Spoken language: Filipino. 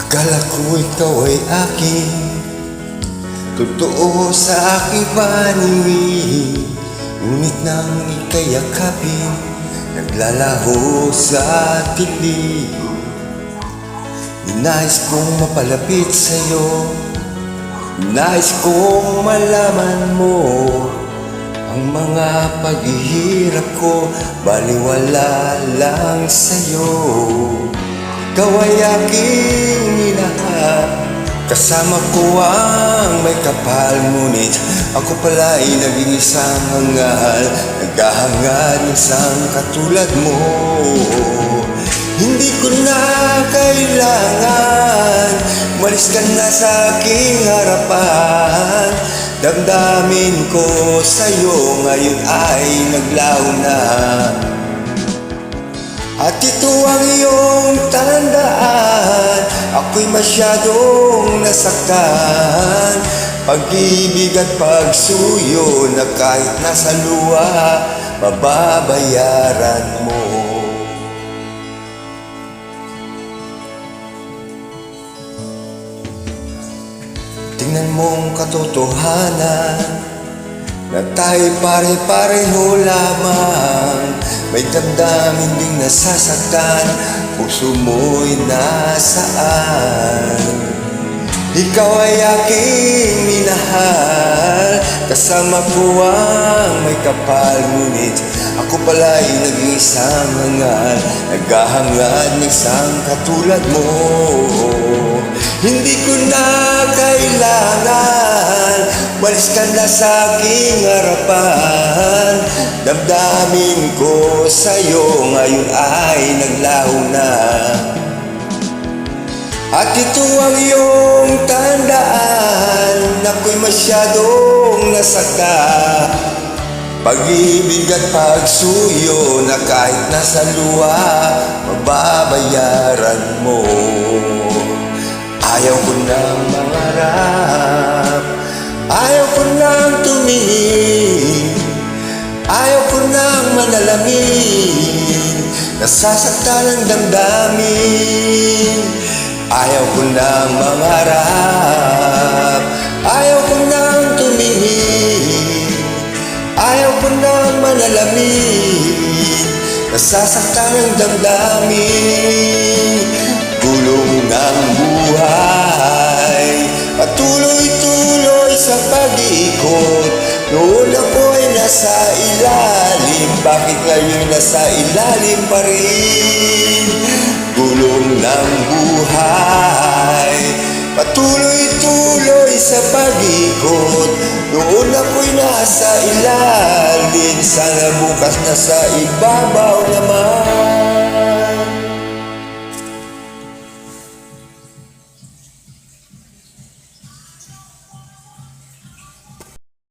Akala ko ikaw ay akin, totoo sa aking paningin. Ngunit nang ikayakapin, naglalaho sa tilig. Nais kong mapalapit sa'yo, nais kong malaman mo ang mga paghihirap ko, baliwala lang sa'yo. Ikaw ay aking minahal, kasama ko ang may kapal. Ngunit ako pala ay naging isang hangal, naghahangad ng isang katulad mo. Hindi ko na kailangan, umalis ka na sa aking harapan. Damdamin ko sa'yo ngayon ay naglaho na. At ito ang iyong tandaan, ako'y masyadong nasaktan. Pag-ibig at pagsuyo na kahit nasa luha, mababayaran mo. Tingnan mong katotohanan na tayo'y pare-pareho lamang. May damdamin ding nasasaktan, puso mo'y nasaan. Ikaw ay aking minahal, kasama ko ang may kapal. Ngunit ako pala ay naging isang hangal, naghahangad ng isang katulad mo. Hindi ko na kailangan, walis ka na sa aking harapan. Damdamin ko sa'yo ngayon ay naglaho na. At ito ang iyong tandaan, ako'y masyadong nasaktan. Pag-ibig at pagsuyo na kahit nasa luha, mababayaran mo. Ayaw ko nang mangarap, ayaw ko nang tumingin, ayaw ko nang manalamin, nasasaktan ang damdamin. Ayaw ko nang mangarap, ayaw ko nang tumingin, ayaw ko nang manalamin, nasasaktan ang damdamin. Gulong ng buhay, patuloy-tuloy sa pag-ikot. Noon ako ay nasa ilalim, bakit ngayon nasa ilalim pa rin? Gulong ng buhay, patuloy-tuloy sa pag-ikot. Noon ako'y nasa ilalim, sana bukas nasa ibabaw naman.